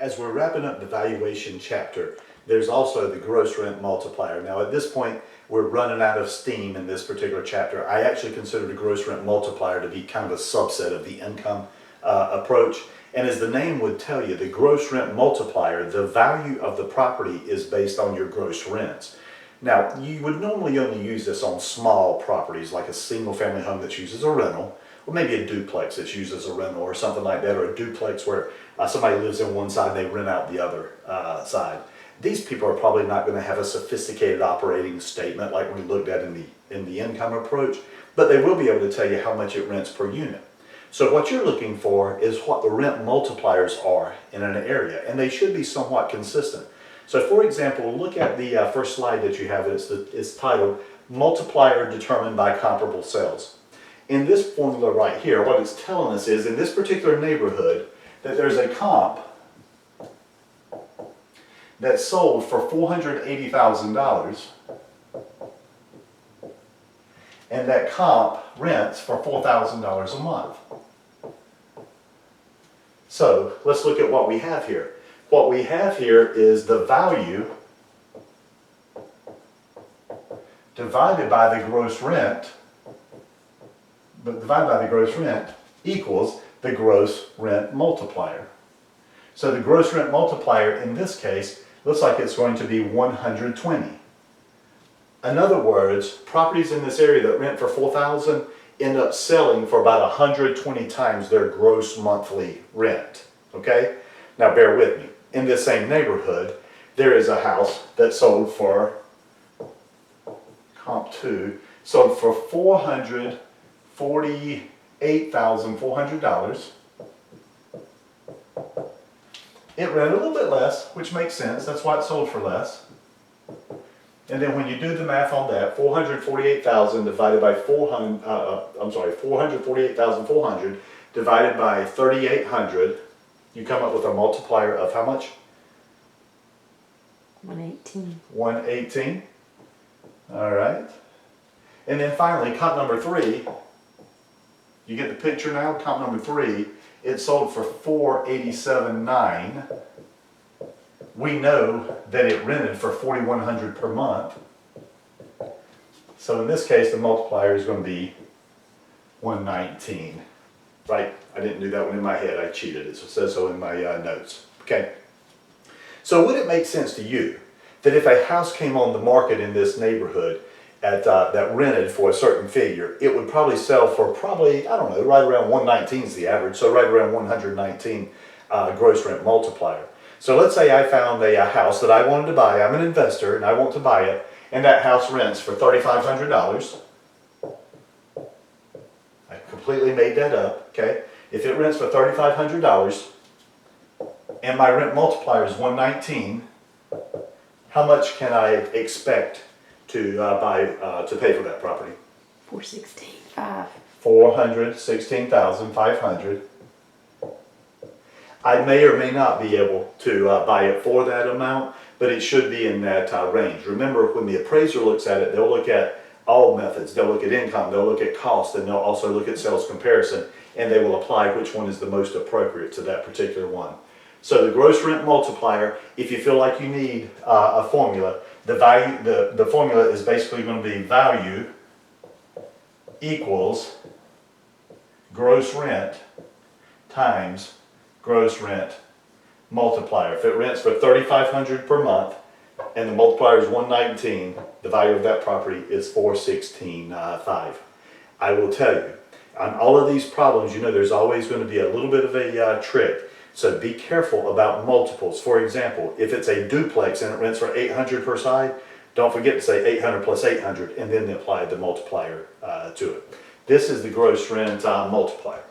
As we're wrapping up the valuation chapter, there's also the gross rent multiplier. Now at this point, we're running out of steam in this particular chapter. I actually consider the gross rent multiplier to be kind of a subset of the income approach. And as the name would tell you, the gross rent multiplier, the value of the property is based on your gross rents. Now, you would normally only use this on small properties like a single family home that's used as a rental, or maybe a duplex that's used as a rental or something like that, or a duplex where somebody lives in one side and they rent out the other side. These people are probably not going to have a sophisticated operating statement like we looked at in the income approach, but they will be able to tell you how much it rents per unit. So what you're looking for is what the rent multipliers are in an area, and they should be somewhat consistent. So for example, look at the first slide that you have. It's titled Multiplier Determined by Comparable Sales. In this formula right here, what it's telling us is in this particular neighborhood that there's a comp that's sold for $480,000 and that comp rents for $4,000 a month. So let's look at what we have here. What we have here is the value divided by the gross rent, equals the gross rent multiplier. So the gross rent multiplier in this case looks like it's going to be 120. In other words, properties in this area that rent for $4,000 end up selling for about 120 times their gross monthly rent. Okay? Now bear with me. In this same neighborhood, there is a house that sold for, comp 2, sold for $448,400. It rented a little bit less, which makes sense. That's why it sold for less. And then when you do the math on that, 448,000 divided by 448,400 divided by 3,800, you come up with a multiplier of how much? 118. 118. All right. And then finally, comp number 3. You get the picture now? Comp number 3. It sold for $487,900. We know that it rented for $4,100 per month. So in this case, the multiplier is going to be 119. Right? I didn't do that one in my head. I cheated. It says so in my notes. Okay. So would it make sense to you that if a house came on the market in this neighborhood that rented for a certain figure, it would probably sell for I don't know, right around 119 is the average, so right around 119 gross rent multiplier. So let's say I found a house that I wanted to buy. I'm an investor and I want to buy it, and that house rents for $3,500. I completely made that up, okay? If it rents for $3,500 and my rent multiplier is 119, how much can I expect to pay for that property? $416,500. I may or may not be able to buy it for that amount, but it should be in that range. Remember, when the appraiser looks at it, they'll look at all methods. They'll look at income, they'll look at cost, and they'll also look at sales comparison, and they will apply which one is the most appropriate to that particular one. So the gross rent multiplier, if you feel like you need a formula, the formula is basically going to be value equals gross rent times gross rent multiplier. If it rents for $3,500 per month and the multiplier is 119, the value of that property is $416,500. I will tell you, on all of these problems, you know there's always going to be a little bit of a trick. So be careful about multiples. For example, if it's a duplex and it rents for $800 per side, don't forget to say 800 plus 800 and then apply the multiplier to it. This is the gross rent multiplier.